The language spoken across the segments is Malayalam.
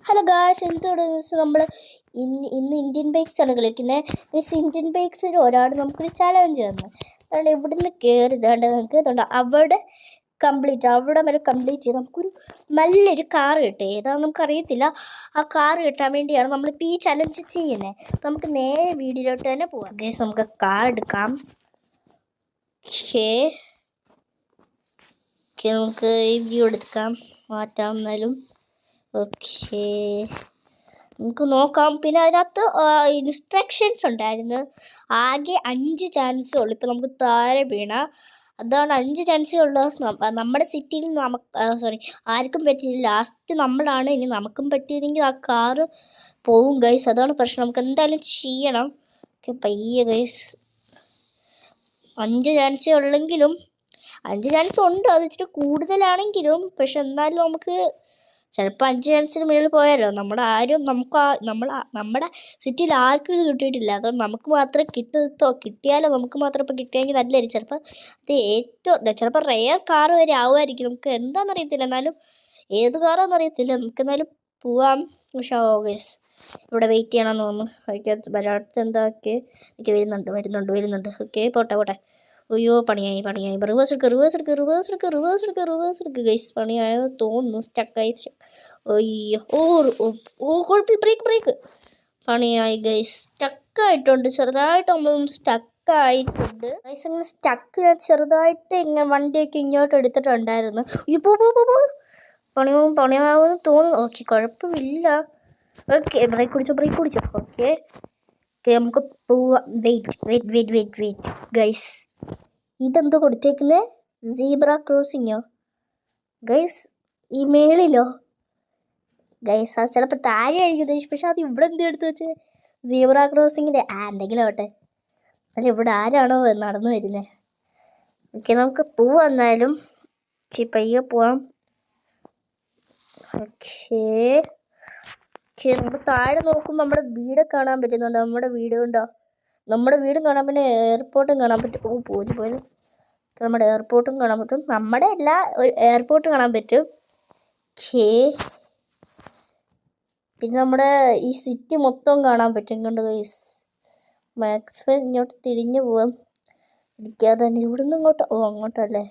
ഹലോ ഗായ്സ്, എന്തുകൊണ്ട് നമ്മൾ ഇന്ന് ഇന്ത്യൻ ബൈക്സ് ആണ് കളിക്കുന്നത്. ഇന്ത്യൻ ബൈക്സിൽ ഒരാൾ നമുക്കൊരു ചലഞ്ച് തന്നു. അതുകൊണ്ട് ഇവിടുന്ന് കയറി നമുക്ക് അവിടെ വരെ കംപ്ലീറ്റ് ചെയ്ത് നമുക്കൊരു നല്ലൊരു കാർ കിട്ടും. ഏതാണെന്ന് നമുക്കറിയത്തില്ല. ആ കാർ കിട്ടാൻ വേണ്ടിയാണ് നമ്മളിപ്പോൾ ഈ ചലഞ്ച് ചെയ്യുന്നത്. നമുക്ക് നേരെ വീഡിയോയിലോട്ട് തന്നെ പോവാം. ഗൈസ്, നമുക്ക് കാർ എടുക്കാം. നമുക്ക് ഈ വ്യൂ എടുക്കാം, മാറ്റാം. എന്നാലും ഓക്കെ, നമുക്ക് നോക്കാം. പിന്നെ അതിനകത്ത് ഇൻസ്ട്രക്ഷൻസ് ഉണ്ടായിരുന്നു. ആകെ 5 ചാൻസേ ഉള്ളൂ. ഇപ്പം നമുക്ക് താഴെ വീണ അതാണ് 5 ചാൻസേ ഉള്ളൂ. നമ്മുടെ സിറ്റിയിൽ ആർക്കും പറ്റിയില്ല. ലാസ്റ്റ് നമ്മളാണ്. ഇനി നമുക്കും പറ്റിയില്ലെങ്കിൽ ആ കാറ് പോവും ഗൈസ്. അതാണ് പ്രശ്നം. നമുക്ക് എന്തായാലും ചെയ്യണം. ഓക്കെ, പയ്യെ ഗൈസ്. 5 ചാൻസേ ഉള്ളെങ്കിലും 5 ചാൻസ് ഉണ്ട്. അത് ഇച്ചിരി കൂടുതലാണെങ്കിലും പക്ഷെ എന്നാലും നമുക്ക് ചിലപ്പോൾ 5 ചാൻസിന് മേളിൽ പോയാലോ. നമ്മുടെ സിറ്റിയിൽ ആർക്കും ഇത് കിട്ടിയിട്ടില്ല. അതുകൊണ്ട് നമുക്ക് മാത്രമേ കിട്ടിയാലോ. നമുക്ക് മാത്രം ഇപ്പോൾ കിട്ടിയെങ്കിൽ നല്ലതായിരിക്കും. ചിലപ്പോൾ റെയർ കാറ് വരെ ആവുമായിരിക്കും. നമുക്ക് എന്താണെന്നറിയത്തില്ല. എന്നാലും ഏത് കാറാണെന്നറിയത്തില്ല. നമുക്ക് എന്നാലും പോവാം. പക്ഷേ ഗൈസ്, ഇവിടെ വെയിറ്റ് ചെയ്യണമെന്ന് തോന്നുന്നു. വരാത്ത എന്താക്കി എനിക്ക് വരുന്നുണ്ട്. ഓക്കെ, പോട്ടെ. അയ്യോ, പണിയായി. റിവേഴ്സ് എടുക്കുക ഗൈസ്. പണിയായോ തോന്നുന്നു. സ്റ്റക്കായി. അയ്യോ, കുഴപ്പമില്ല. ബ്രേക്ക് പണിയായി ഗൈസ്. സ്റ്റക്കായിട്ടുണ്ട്. ചെറുതായിട്ട് നമ്മളൊന്ന് സ്റ്റക്കായിട്ടുണ്ട് ഗൈസ്. അങ്ങനെ സ്റ്റക്ക് ഞാൻ ചെറുതായിട്ട് ഇങ്ങനെ വണ്ടിയൊക്കെ ഇങ്ങോട്ട് എടുത്തിട്ടുണ്ടായിരുന്നു. ഇപ്പോൾ പണിയാവുമെന്ന് തോന്നുന്നു. ഓക്കെ, കുഴപ്പമില്ല. ഓക്കെ, ബ്രേക്ക് പിടിച്ചോ. ഓക്കെ, നമുക്ക് പോവാം. Wait guys. ഇതെന്തോ കൊടുത്തേക്കുന്നത്? സീബ്ര ക്രോസിങ്ങോ ഗൈസ്? ഈ മേളിലോ ഗൈസ്? അത് ചിലപ്പോൾ താഴെ ആയിരിക്കും ഉദ്ദേശിച്ചു. പക്ഷെ അത് ഇവിടെ എന്ത് എടുത്ത് വെച്ച്? സീബ്ര ക്രോസിങ്ങിൻ്റെ എന്തെങ്കിലും ആവട്ടെ. പക്ഷെ ഇവിടെ ആരാണോ നടന്നു വരുന്നത്? ഓക്കെ, നമുക്ക് പോവാം. എന്നാലും പയ്യെ പോവാം. ഓക്കെ, നമുക്ക് താഴെ നോക്കുമ്പോൾ നമ്മുടെ വീട് കാണാൻ പറ്റുന്നുണ്ട്. നമ്മുടെ വീടും കാണാൻ, പിന്നെ എയർപോർട്ടും കാണാൻ പറ്റും. പോലും നമ്മുടെ എയർപോർട്ടും കാണാൻ പറ്റും. നമ്മുടെ എല്ലാ എയർപോർട്ട് കാണാൻ പറ്റും. പിന്നെ നമ്മുടെ ഈ സിറ്റി മൊത്തം കാണാൻ പറ്റും. കണ്ട് ഗൈസ്, മാക്സിമം ഇങ്ങോട്ട് തിരിഞ്ഞു പോവാം. ഇരിക്കാതെ തന്നെ ഇവിടുന്ന് അങ്ങോട്ടല്ലേ.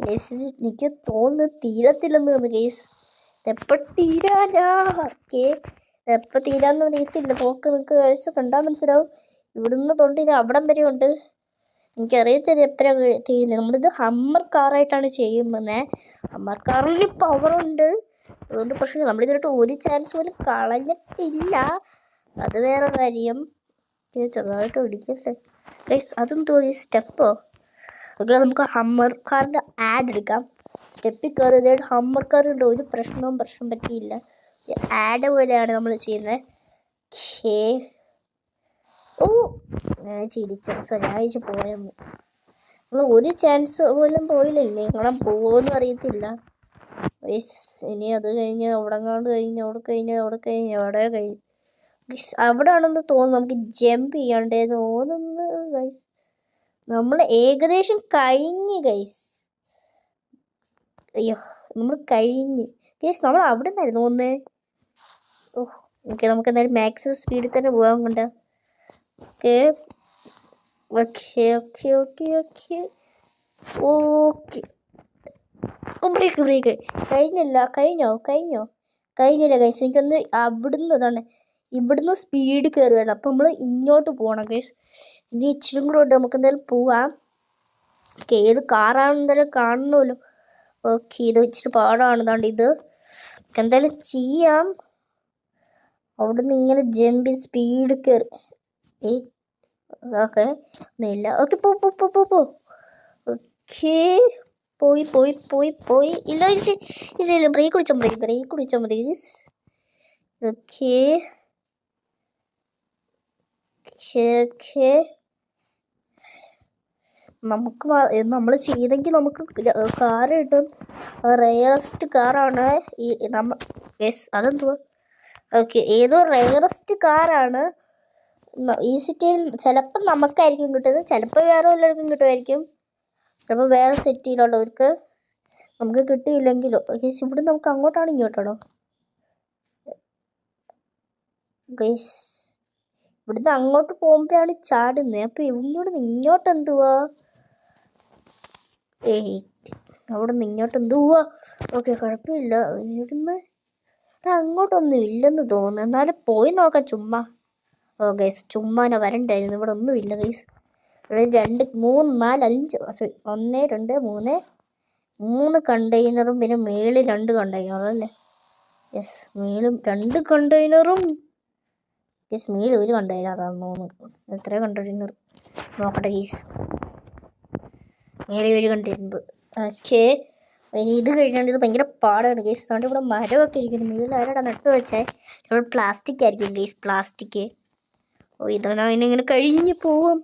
ഗൈസ്, എനിക്ക് തോന്നുന്നു തീരത്തില്ലെന്ന് തോന്നുന്നു ഗൈസ്. എപ്പോൾ തീരാന്ന് അറിയത്തില്ല. പോക്ക് നിങ്ങൾക്ക് വയസ്സ് കണ്ടാൽ മനസ്സിലാവും. ഇവിടുന്ന് തൊണ്ടിന് അവിടം വരെ ഉണ്ട്. എനിക്കറിയത്തില്ല എപ്പോഴാണ് തീരുന്നത്. നമ്മളിത് ഹമ്മർ കാറായിട്ടാണ് ചെയ്യുന്നത്. ഹമ്മർ കാറിന് പവറുണ്ട്. അതുകൊണ്ട് പ്രശ്നം. നമ്മളിതിലോട്ട് ഒരു ചാൻസ് പോലും കളഞ്ഞിട്ടില്ല. അത് വേറെ കാര്യം. ചെറുതായിട്ട് പിടിക്കല്ലേ ഗൈസ്. അതെന്തോ ഈ സ്റ്റെപ്പോ? ഓക്കെ, നമുക്ക് ഹമ്മർ കാറിൻ്റെ ആഡ് എടുക്കാം. സ്റ്റെപ്പിൽ കയറിയതായിട്ട് ഹമ്മർ കാറുണ്ട്. ഒരു പ്രശ്നം പറ്റിയില്ല. ആഡ് പോലെയാണ് നമ്മൾ ചെയ്യുന്നത്. ഞാൻ ചിരിച്ചു പോയെന്ന്. നമ്മൾ ഒരു ചാൻസ് പോലും പോയില്ലേ. നിങ്ങളെ പോവോന്നും അറിയത്തില്ല. ഇനി അത് കഴിഞ്ഞ് അവിടെ ആണെന്ന് തോന്നുന്നു. നമുക്ക് ജമ്പ് ചെയ്യണ്ടേ തോന്നുന്നു ഗൈസ്. നമ്മൾ ഏകദേശം കഴിഞ്ഞ് ഗൈസ്. അയ്യോ, നമ്മൾ കഴിഞ്ഞ് ഗൈസ്. നമ്മൾ അവിടെ നിന്നായിരുന്നു തോന്നേ. ഓക്കെ, നമുക്ക് എന്തായാലും മാക്സിമം സ്പീഡിൽ തന്നെ പോകാൻ കൊണ്ട്. ഓക്കെ, ബ്രേക്ക് കഴിഞ്ഞില്ല ഗൈസ്. എനിക്കൊന്ന് ഇവിടുന്ന് സ്പീഡ് കയറുകയാണ്. അപ്പം നമ്മൾ ഇങ്ങോട്ട് പോകണം ഗൈസ്. ഇനി ഇച്ചിരി കൂടെ ഉണ്ട്. നമുക്ക് എന്തായാലും പോവാം. ഏത് കാറാണെന്നെന്തായാലും കാണണമല്ലോ. ഓക്കെ, ഇത് ഇച്ചിരി പാടാണ്. ഇത് എന്തായാലും ചെയ്യാം. അവിടുന്ന് ഇങ്ങനെ ജമ്പ് സ്പീഡ് കയറി. ഓക്കെ, ഒന്നുമില്ല. ഓക്കെ, പോ. ഓക്കെ, പോയി. ഇല്ല. ബ്രേക്ക് കുടിച്ചാൽ മതി. ഓക്കെ, നമ്മൾ ചെയ്തെങ്കിൽ നമുക്ക് കാറ് കിട്ടും. റെയറസ്റ്റ് കാറാണ് അതെന്തുവാ? ഓക്കെ, ഏതോ റെയറസ്റ്റ് കാറാണ് ഈ സിറ്റിയിൽ. ചിലപ്പോൾ നമുക്കായിരിക്കും കിട്ടുന്നത്, ചിലപ്പോൾ വേറെ വല്ലവർക്കും കിട്ടുമായിരിക്കും. ചിലപ്പോൾ വേറെ സിറ്റിയിലുള്ളവർക്ക്. നമുക്ക് കിട്ടിയില്ലെങ്കിലോ ഗൈസ് ഇവിടെ നമുക്ക് അങ്ങോട്ടാണോ ഇങ്ങോട്ടാണോ ഗൈസ് ഇവിടുന്ന് അങ്ങോട്ട് പോകുമ്പോഴാണ് ചാടുന്നത്. അപ്പോൾ ഇങ്ങോട്ട് എന്തുവാ അവിടെ നിന്ന് ഇങ്ങോട്ട് എന്തുവാ ഓക്കെ കുഴപ്പമില്ല. ഇവിടുന്ന് അങ്ങോട്ടൊന്നും ഇല്ലെന്ന് തോന്നുന്നു. എന്നാലും പോയി നോക്കാം ചുമ്മാ. ഓ ഗൈസ് ചുമ്മാനെ വരണ്ടായിരുന്നു. ഇവിടെ ഒന്നും ഇല്ല ഗൈസ്. ഇവിടെ 2 3 4 5 സോറി 1 2 3 കണ്ടെയ്നറും പിന്നെ മേളിൽ 2 കണ്ടെയ്നറും അല്ലേ. യെസ് മേളും 2 കണ്ടെയ്നറും ഗൈസ് മേളിൽ 1 കണ്ടെയ്നറാണ് തോന്നുന്നു. എത്ര കണ്ടെയ്നർ നോക്കട്ടെ ഗൈസ്. മേളിൽ 1 കണ്ടെയ്നർ. ഓക്കെ ഇനി ഇത് കഴിഞ്ഞാൽ ഇത് ഭയങ്കര പാടാണ് ഗൈസ്. അതുകൊണ്ട് ഇവിടെ മരമൊക്കെ ഇരിക്കുന്നു. മേളിൽ ആരാടാ നട്ട് വെച്ചേ? ഇവിടെ പ്ലാസ്റ്റിക് ആയിരിക്കും ഗൈസ്. പ്ലാസ്റ്റിക്. ഓ ഇതാണ് അതിനിങ്ങനെ കഴിഞ്ഞ് പോവാം.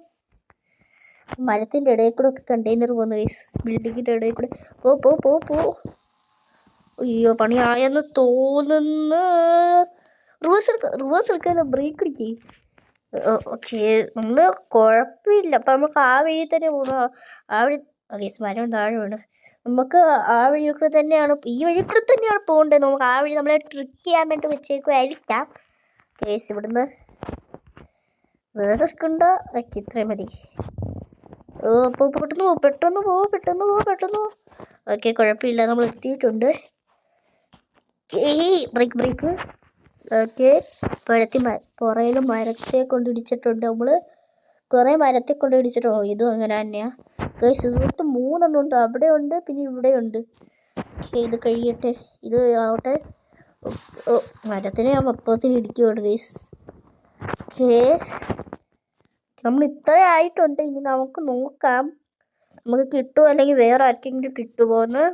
മരത്തിൻ്റെ ഇടയിൽ കൂടെ ഒക്കെ കണ്ടെയ്നർ പോകുന്നു ഗൈസ്. ബിൽഡിങ്ങിൻ്റെ ഇടയിൽ കൂടെ പോ. അയ്യോ പണിയായെന്ന് തോന്നുന്നു. റിവേഴ്സ് എടുക്കാനോ ബ്രേക്ക് അടിക്കേ. ഓക്കെ നമ്മൾ കുഴപ്പമില്ല. അപ്പം നമുക്ക് ആ വഴി തന്നെ പോകണം. ആ വഴി ഗൈസ് മരം താഴെ വേണം. നമുക്ക് ആ വഴി കൂടെ തന്നെയാണ് ഈ വഴി കൂടെ തന്നെയാണ് പോകേണ്ടത്. നമുക്ക് ആ വഴി നമ്മളെ ട്രിക്ക് ചെയ്യാൻ വേണ്ടി വെച്ചേക്കുമായിരിക്കാം ഗൈസ്. ഇവിടുന്ന് റിവേഴ്സ് എടുക്കണ്ട. ഓക്കെ ഇത്രയും മതി. പെട്ടെന്ന് പോ. ഓക്കെ കുഴപ്പമില്ല നമ്മൾ എത്തിയിട്ടുണ്ട്. ബ്രേക്ക്. ഓക്കെ പുറയിലും മരത്തെ കൊണ്ട് ഇടിച്ചിട്ടുണ്ട്. നമ്മൾ കുറേ മരത്തെ കൊണ്ട് ഇടിച്ചിട്ടുണ്ടോ. ഇതും അങ്ങനെ തന്നെയാണ് ഗൈസ്. ഇവിടുത്തെ 3 എണ്ണം ഉണ്ട്. അവിടെ ഉണ്ട് പിന്നെ ഇവിടെ ഉണ്ട്. ഓക്കെ ഇത് കഴിയട്ടെ. ഇത് ആവട്ടെ. മരത്തിനെ ഞാൻ മൊത്തത്തിൽ ഇടിക്കുകയാണ് ഗൈസ്. ഓക്കെ നമ്മൾ ഇത്ര ആയിട്ടുണ്ട്. ഇനി നമുക്ക് നോക്കാം നമുക്ക് കിട്ടുമോ അല്ലെങ്കിൽ വേറെ ആർക്കെങ്കിലും കിട്ടുമോ എന്ന്.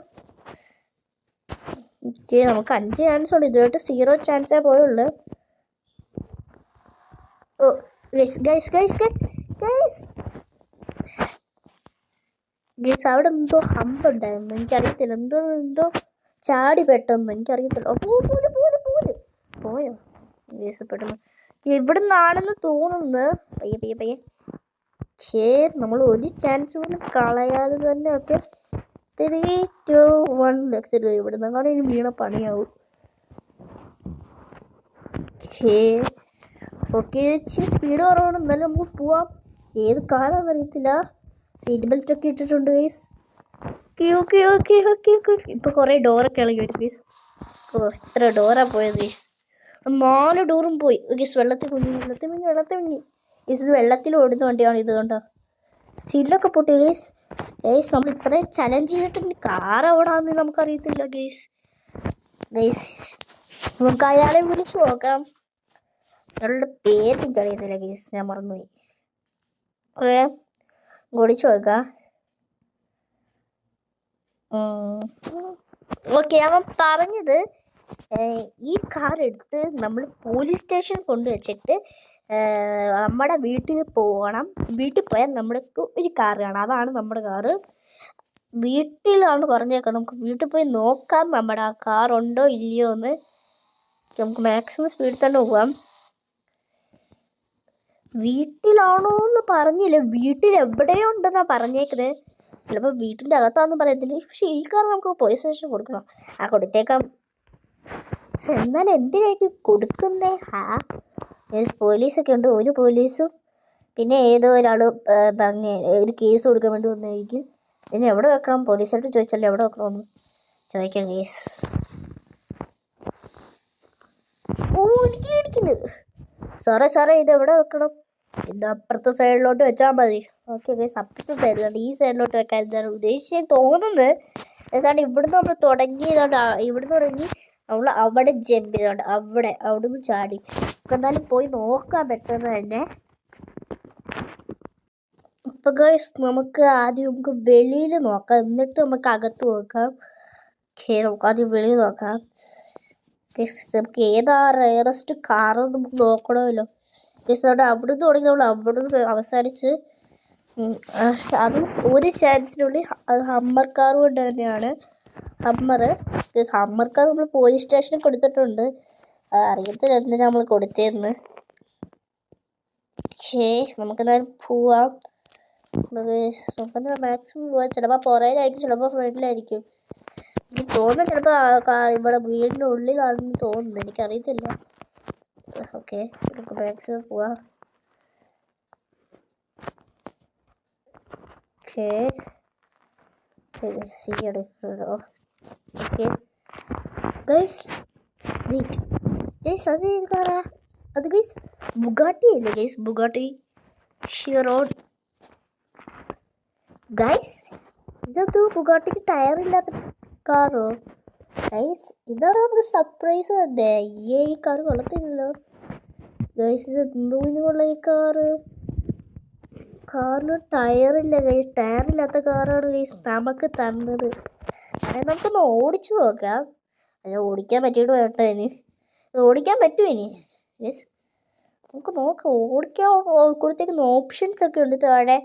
ഓക്കെ നമുക്ക് 5 ചാൻസ് ഉണ്ട്. ഇതുമായിട്ട് 0 ചാൻസേ പോയുള്ളൂ. ഓ ഗൈസ് അവിടെ എന്തോ ഹമ്പ് ഉണ്ടായിരുന്നു. എനിക്കറിയത്തില്ല. എന്തോ ചാടി പെട്ടെന്ന് എനിക്കറിയത്തില്ല. പോയോ ഗൈസ് പെട്ടെന്ന് ഇവിടെ നിന്നാണെന്ന് തോന്നുന്നു. പയ്യെ നമ്മൾ 1 ചാൻസ് പോലും കളയാതെ തന്നെ. ഓക്കെ 3 2 1 നെക്സ്റ്റ് ഇവിടെ നിന്നാണ് ഇനി വീണ പണിയാവും. ഓക്കെ ഇച്ചിരി സ്പീഡ് കുറവാണ്. എന്നാലും നമുക്ക് പോവാം. ഏത് കാറാണെന്ന് അറിയത്തില്ല. സീറ്റ് ബെൽറ്റ് ഒക്കെ ഇട്ടിട്ടുണ്ട് ഗൈസ്. ഓക്കെ ഇപ്പോൾ കുറേ ഡോറൊക്കെ ഇളകി വരും ഗൈസ്. എത്ര ഡോറാ പോയത് ഗൈസ്. 4 ഡോറും പോയി ഗൈസ്. വെള്ളത്തിൽ മുങ്ങി ഗൈസ്. ഇത് വെള്ളത്തിൽ ഓടുന്ന വണ്ടിയാണ്. ഇത് കണ്ടോ സ്റ്റില്ലൊക്കെ പൊട്ടി ഗൈസ്. നമ്മൾ ഇത്രയും ചലഞ്ച് ചെയ്തിട്ടുണ്ട്. കാർ ഓടാന്ന് നമുക്കറിയത്തില്ല ഗൈസ്. നമുക്ക് അയാളെ വിളിച്ചു നോക്കാം. അയാളുടെ പേര് എനിക്കറിയത്തില്ല ഗൈസ്. ഞാൻ മറന്നുപോയി. ഓക്കെ വിളിച്ചു നോക്കാം. ഓക്കെ അവൻ പറഞ്ഞത് ഈ കാർ എടുത്ത് നമ്മൾ പോലീസ് സ്റ്റേഷൻ കൊണ്ടുവച്ചിട്ട് നമ്മുടെ വീട്ടിൽ പോകണം. വീട്ടിൽ പോയാൽ നമ്മൾക്ക് ഒരു കാർ കാണാം. അതാണ് നമ്മുടെ കാറ്. വീട്ടിലാണ് പറഞ്ഞേക്കാം. നമുക്ക് വീട്ടിൽ പോയി നോക്കാം നമ്മുടെ ആ കാർ ഉണ്ടോ ഇല്ലയോ എന്ന്. നമുക്ക് മാക്സിമം സ്പീഡിൽ തന്നെ പോകാം. വീട്ടിലാണോ എന്ന് പറഞ്ഞില്ല. വീട്ടിൽ എവിടെയോ ഉണ്ടെന്നാണ് പറഞ്ഞേക്കുന്നത്. ചിലപ്പോൾ വീട്ടിൻ്റെ അകത്താണെന്ന് പറയത്തില്ല. പക്ഷേ ഈ കാർ നമുക്ക് പോലീസ് സ്റ്റേഷൻ കൊടുക്കണം. കൊടുത്തേക്കാം. പക്ഷെ എന്നാലും എന്തിനായിട്ട് കൊടുക്കുന്നേ? പോലീസൊക്കെ ഉണ്ട്. ഒരു പോലീസും പിന്നെ ഏതോ ഒരാൾ ഒരു കേസ് കൊടുക്കാൻ വേണ്ടി വന്നായിരിക്കും. പിന്നെ എവിടെ വെക്കണം? പോലീസായിട്ട് ചോദിച്ചല്ലോ എവിടെ വെക്കണമെന്ന് ചോദിക്കാം കേസ്. ഇടിക്കുന്നു. സാറേ ഇത് എവിടെ വെക്കണം? ഇത് അപ്പുറത്തെ സൈഡിലോട്ട് വെച്ചാൽ മതി. ഓക്കെ ഗൈസ് അപ്പുറത്തെ സൈഡ് കണ്ട് ഈ സൈഡിലോട്ട് വെക്കാൻ എന്താണ് ഉദ്ദേശിച്ചത് തോന്നുന്നത്. ഏതാണ്ട് ഇവിടുന്ന് നമ്മൾ തുടങ്ങിയതുകൊണ്ട് ഇവിടുന്ന് തുടങ്ങി നമ്മൾ അവിടെ ജമ്പ് ചെയ്തോണ്ട് അവിടുന്ന് ചാടി. എന്തായാലും പോയി നോക്കാം പെട്ടെന്ന് തന്നെ. ഇപ്പം ഗൈസ് നമുക്ക് വെളിയിൽ നോക്കാം. എന്നിട്ട് നമുക്ക് അകത്ത് നോക്കാം. നമുക്ക് ആദ്യം വെളിയിൽ നോക്കാം. നമുക്ക് ഏതാ റയറസ്റ്റ് കാർ നമുക്ക് നോക്കണമല്ലോ. അതുകൊണ്ട് അവിടുന്ന് തുടങ്ങി നമ്മൾ അവിടുന്ന് അവസാനിച്ച് അതും ഒരു ചാൻസിനുള്ളിൽ അത് ഹമ്മർ കാർ കൊണ്ട് തന്നെയാണ്. ഹമ്മർ കാർ നമ്മൾ പോലീസ് സ്റ്റേഷനിൽ കൊടുത്തിട്ടുണ്ട്. അറിയത്തില്ല എന്തിനാ നമ്മൾ കൊടുത്തതെന്ന്. നമുക്കെന്തായാലും പോവാം. നമുക്കെന്താ മാക്സിമം പോവാം. ചിലപ്പോൾ പുറകിലായിരിക്കും, ചിലപ്പോൾ ഫ്രണ്ടിലായിരിക്കും. എനിക്ക് തോന്നുന്നു ചിലപ്പോൾ ഇവിടെ വീടിൻ്റെ ഉള്ളിലാണെന്ന് തോന്നുന്നു, എനിക്കറിയത്തില്ല. ഓക്കെ, നമുക്ക് മാക്സിമം പോവാം. Okay okay guys, wait guys, അത് കാറാ? അത് ഗൈസ് ബുഗാട്ടി അല്ലേ ഗൈസ്? Bugatti Chiron guys. ഇതത് ബുഗാട്ടിക്ക് ടയറില്ലാത്ത കാറോ ഗൈസ്? ഇതാണ് നമുക്ക് സർപ്രൈസ് തന്നെ. ഈ കാർ കൊള്ളത്തില്ലല്ലോ ഗൈസ്. ഇത് എന്തോന്നുള്ള ഈ കാറിന് ടയറില്ല ഗൈസ്. ടയറില്ലാത്ത കാറാണ് ഗൈസ് നമുക്ക് തന്നത്. അതായത് നമുക്കൊന്ന് ഓടിച്ചു നോക്കാം. അല്ല, ഓടിക്കാൻ പറ്റിയിട്ട് വേണ്ട ഇനി. ഓടിക്കാൻ പറ്റുമോ ഇനി ഗൈസ്? നമുക്ക് നോക്കാം. ഓടിക്കാൻ കൊടുത്തേക്കുന്ന ഓപ്ഷൻസ് ഒക്കെ ഉണ്ട് താഴെ.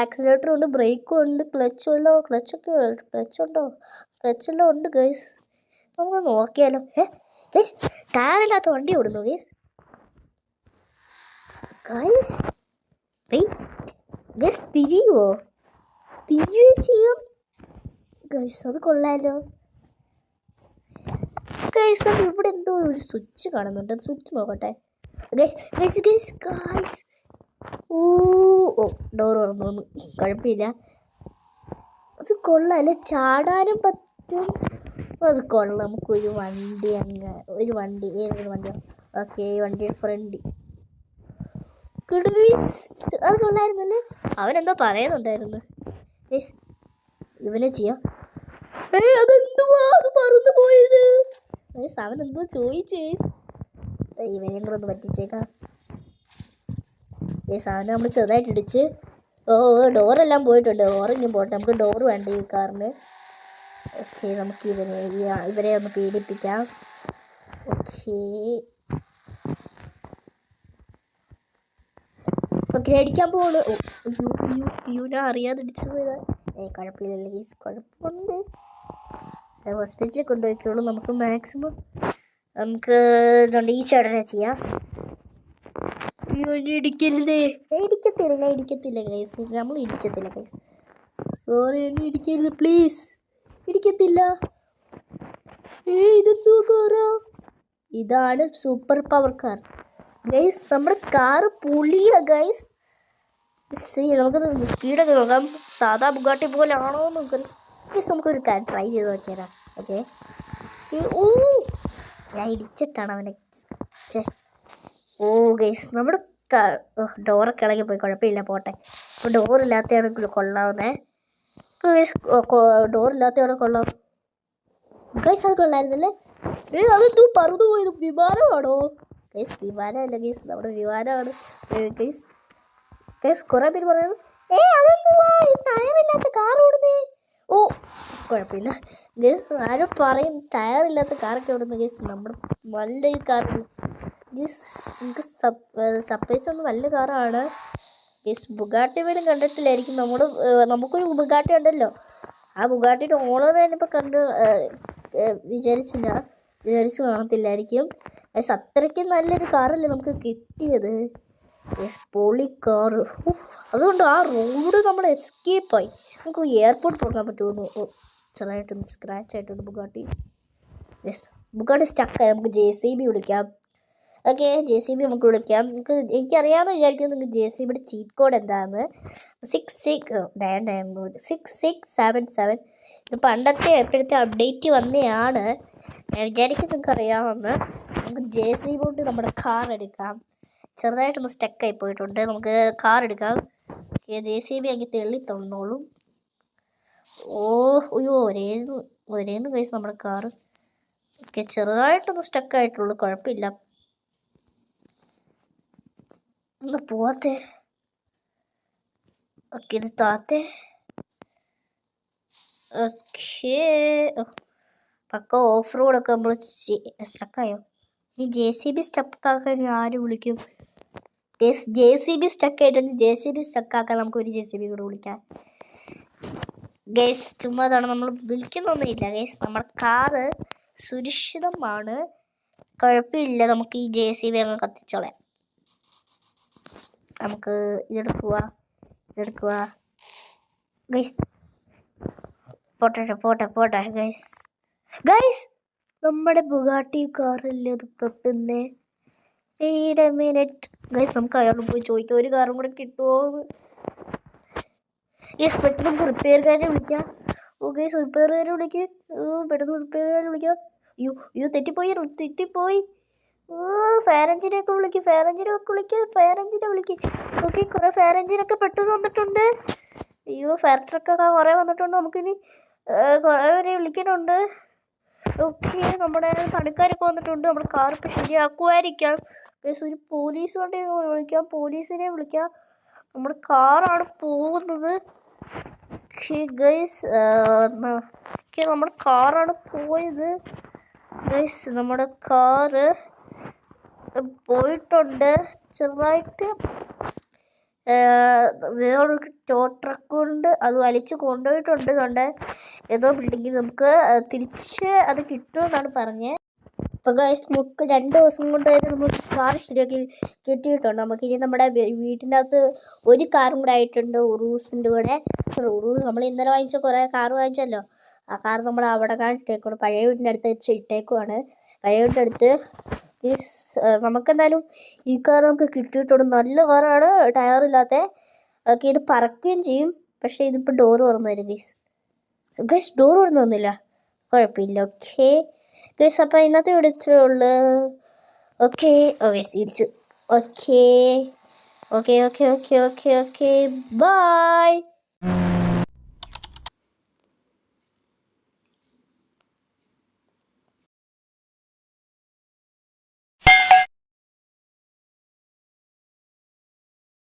ആക്സിലേറ്ററും ഉണ്ട്, ബ്രേക്കും ഉണ്ട്, ക്ലച്ചെല്ലാം ഉണ്ട് ഗൈസ്. നമുക്ക് നോക്കിയാലോ. ഗൈസ്, ടയറില്ലാത്ത വണ്ടി ഓടുന്നു ഗൈസ്. ഗൈസ് തിരിയുവോ? തിരിയുകയും ചെയ്യും ഗൈസ്. അത് കൊള്ളാലോ ഗൈസ്. നമുക്ക് ഇവിടെ എന്തോ ഒരു സ്വിച്ച് കാണുന്നുണ്ട്. അത് സ്വിച്ച് നോക്കട്ടെ ഗൈസ്. ഗൈസ് ഗൈസ് ഗൈസ് ഓ ഡോർ തുറന്നു. കുഴപ്പമില്ല, അത് കൊള്ളാം അല്ലേ? ചാടാനും പറ്റും. അത് കൊള്ളാം. നമുക്കൊരു വണ്ടി ഏതൊരു വണ്ടിയാണ്? ഓക്കെ, ഈ വണ്ടിയുടെ ഫ്രണ്ട് അത് കൊള്ളായിരുന്നല്ലേ? അവനെന്തോ പറയുന്നുണ്ടായിരുന്നു ഗൈസ്. ഇവനെ ചെയ്യാം. അതെന്തുവാ അത് പറന്നു പോയത് ഗൈസ്? അവനെന്തോ ചോദിച്ചു ഗൈസ്. ഇവനെയും കൂടെ ഒന്ന് പറ്റിച്ചേക്കാം ഗൈസ്. അവനെ നമ്മൾ ചെറുതായിട്ട് ഇടിച്ച്. ഡോറെല്ലാം പോയിട്ടുണ്ട്. ഡോറിങ്ങും പോട്ടെ, നമുക്ക് ഡോറ് വേണ്ട ഈ കാറിന്. ഓക്കെ, നമുക്ക് ഇവരെ ഒന്ന് പീഡിപ്പിക്കാം. ഓക്കെ അടിക്കാൻ പോണു. ഞാൻ അറിയാതെ ഇടിച്ചു പോയതാ. കുഴപ്പമില്ലല്ലോ ഗൈസ്, കുഴപ്പമുണ്ട്. ഹോസ്പിറ്റലിൽ കൊണ്ടുപോയിക്കോളൂ. നമുക്ക് മാക്സിമം നമുക്ക് ഈ ചടനെ ചെയ്യാം. ഇടിക്കരുതേ. ഇടിക്കത്തില്ല ഗൈസ്, നമ്മൾ ഇടിക്കത്തില്ല ഗൈസ്. സോറി, എന്നെ ഇടിക്കരുത് പ്ലീസ്. ഇടിക്കത്തില്ല. ഇതെന്തോ കാറാ? ഇതാണ് സൂപ്പർ പവർ കാർ ഗൈസ്. നമ്മുടെ കാറ് പൊളിയാ ഗൈസ്. നമുക്ക് സ്പീഡൊക്കെ നോക്കാം. സാധാ ബുഗാട്ടി പോലെ ആണോ നമുക്ക് ഗൈസ്? നമുക്കൊരു ട്രൈ ചെയ്ത് നോക്കിയാലോ? ഓക്കെ. ഞാൻ ഇടിച്ചിട്ടാണ് അവനെ. ഗൈസ്, നമ്മുടെ ഡോറൊക്കെ ഇളകി പോയി. കുഴപ്പമില്ല, പോട്ടെ. ഡോറില്ലാത്തതാണ് കൊള്ളാവുന്നേ ഗൈസ്. ഡോറില്ലാത്തതാണ് കൊള്ളാം ഗൈസ്. അത് കൊള്ളായിരുന്നല്ലേ? അതെന്തോ പറന്നു പോയത്? വിമാനമാണോ ഗൈസ്? വിമാനമല്ല ഗൈസ്, നമ്മുടെ വിമാനമാണ് ഗൈസ്. കുറേ പേര് പറയുന്നത് അതെന്തുവാ ടയറില്ലാത്ത കാർ ഓടുന്നേ? കുഴപ്പമില്ല ഗൈസ്. ആരും പറയും ടയറില്ലാത്ത കാറൊക്കെ ഓടുന്നു ഗൈസ്. നമ്മുടെ നല്ലൊരു കാർ ഗൈസ്. നമുക്ക് സർപ്രൈസ് ഒന്നും നല്ല കാറാണ് ഗൈസ്. ബുഗാട്ടി പോലും കണ്ടിട്ടില്ലായിരിക്കും. നമുക്കൊരു ബുഗാട്ടി ഉണ്ടല്ലോ. ആ ബുഗാട്ടിയുടെ ഓണർ ഞാനിപ്പോൾ വിചാരിച്ചു കാണത്തില്ലായിരിക്കും ഗൈസ്. അത്രയ്ക്കും നല്ലൊരു കാറല്ലേ നമുക്ക് കിട്ടിയത് ഗൈസ്. പൊളി കാറ്. അതുകൊണ്ട് ആ റോഡ് നമ്മൾ എസ്കേപ്പായി. നമുക്ക് എയർപോർട്ട് പോകാൻ പറ്റുമോ? ചെറുതായിട്ടൊന്ന് സ്ക്രാച്ച് ആയിട്ടുണ്ട് ബുഗാട്ടി. യെസ്, ബുഗാട്ടി സ്റ്റക്കായി. നമുക്ക് JCB വിളിക്കാം. ഓക്കെ, JCB നമുക്ക് വിളിക്കാം. എനിക്കറിയാമെന്ന് വിചാരിക്കും നിങ്ങൾക്ക് JCBയുടെ ചീറ്റ് കോഡ് എന്താണെന്ന്. 6677. ഇത് പണ്ടത്തെ എപ്പോഴത്തെ അപ്ഡേറ്റ് വന്നെയാണ്. ഞാൻ വിചാരിക്കും നിങ്ങൾക്ക് അറിയാമെന്ന്. നമുക്ക് JCB കൊണ്ട് നമ്മുടെ കാർ എടുക്കാം. ചെറുതായിട്ടൊന്ന് സ്റ്റക്കായി പോയിട്ടുണ്ട്. നമുക്ക് കാർ എടുക്കാം. JCB ആക്കി തെള്ളി തന്നോളും. ഒരേന്ന് കൈസ് നമ്മുടെ കാറ്. ഓക്കെ, ചെറുതായിട്ടൊന്ന് സ്റ്റക്കായിട്ടുള്ളൂ. കുഴപ്പമില്ല. ഒന്ന് പോവാത്തെ. ഓക്കെ, ഇത് താത്തെ. ഓക്കെ, പക്ക ഓഫ് റോഡൊക്കെ നമ്മൾ സ്റ്റക്കായോ? ഇനി JCB സ്റ്റക്കാക്കാൻ ആര് വിളിക്കും? JCB സ്റ്റക്കായിട്ടുണ്ട്. JCB സ്റ്റക്കാക്കാൻ നമുക്ക് ഒരു JCB കൂടെ വിളിക്കാം ഗൈസ്. ചുമ്മാ അതാണ് നമ്മൾ വിളിക്കുന്നൊന്നുമില്ല ഗൈസ്. നമ്മുടെ കാറ് സുരക്ഷിതമാണ്, കുഴപ്പമില്ല. നമുക്ക് ഈ JCB അങ്ങ് കത്തിച്ചോളാം. നമുക്ക് ഇതെടുക്കുക ഗൈസ്. പോട്ടെ പോട്ടെ പോട്ടെ ഗൈസ്. ഗൈസ് നമ്മുടെ ബുഗാട്ടി കാറല്ലേ അത് കത്തുന്നേ. വെയിറ്റ് എ മിനിറ്റ് ഗൈസ്, നമുക്ക് അയാളോട് പോയി ചോദിക്കാം ഒരു കാറും കൂടെ കിട്ടുമോ. ഗൈസ് പെട്ടെന്ന് നമുക്ക് റിപ്പയർകാരനെ വിളിക്കാം. ഓ ഗൈസ് റിപ്പയർകാരെ വിളിക്കാം. പെട്ടെന്ന് റിപ്പയർകാരെ വിളിക്കാം. അയ്യോ തെറ്റിപ്പോയി. ഫയർ എഞ്ചിനെയൊക്കെ വിളിക്കും. ഫയർ എഞ്ചിനെ വിളിക്കും. ഓക്കെ കുറേ ഫയർ എഞ്ചിനൊക്കെ പെട്ടെന്ന് വന്നിട്ടുണ്ട്. അയ്യോ ഫയർ ട്രക്കൊക്കെ കുറേ വന്നിട്ടുണ്ട്. നമുക്കിനി കുറേ പേരെ വിളിക്കുന്നുണ്ട്. ഓക്കെ നമ്മുടെ പണിക്കാരൊക്കെ വന്നിട്ടുണ്ട്. നമ്മുടെ കാർ ഇപ്പം ശരിയാക്കുമായിരിക്കാം. ഗൈസ് ഒരു പോലീസ് വണ്ടി വിളിക്കാം. പോലീസിനെ വിളിക്കാം. നമ്മുടെ കാറാണ് പോകുന്നത്. ഓക്കെ ഗൈസ് നമ്മുടെ കാറാണ് പോയത്. ഗൈസ് നമ്മുടെ കാറ് പോയിട്ടുണ്ട്. ചെറുതായിട്ട് വേറൊരു ടോ ട്രക്ക് കൊണ്ട് അത് വലിച്ച് കൊണ്ടുപോയിട്ടുണ്ട്. കൊണ്ട് ഏതോ ബിൽഡിങ്ങിൽ നമുക്ക് തിരിച്ച് അത് കിട്ടുമെന്നാണ് പറഞ്ഞത്. അപ്പോൾ ഗൈസ് നമുക്ക് 2 ദിവസം കൊണ്ടായിട്ട് നമുക്ക് കാർ ശരിയാക്കി കിട്ടിയിട്ടുണ്ട്. നമുക്കിനി നമ്മുടെ വീട്ടിൻ്റെ അകത്ത് ഒരു കാറും കൂടെ ആയിട്ടുണ്ട്, ഉറൂസിൻ്റെ കൂടെ. ഉറൂസ് നമ്മൾ ഇന്നലെ വാങ്ങിച്ച കുറേ കാർ വാങ്ങിച്ചല്ലോ, ആ കാർ നമ്മൾ അവിടെ ഇട്ടേക്കുവാണ്. പഴയ വീടിൻ്റെ അടുത്ത് ഇട്ടേക്കുവാണ്. പഴയ വീടിൻ്റെ അടുത്ത് നമുക്കെന്തായാലും ഈ കാർ നമുക്ക് കിട്ടിയിട്ടുണ്ട്. നല്ല കാറാണ്, ടയറില്ലാത്ത. ഓക്കെ ഇത് പറക്കുകയും ചെയ്യും. പക്ഷേ ഇതിപ്പോൾ ഡോറ് തുറന്നു വരും ഗൈസ് ഡോറ് തുറന്നു വന്നില്ല, കുഴപ്പമില്ല. ഓക്കെ ഗൈസ് അപ്പോൾ ഇന്നത്തെ ഇവിടെ ഇത്രയേ ഉള്ളൂ. ഓക്കെ തിരിച്ചു. Okay bye.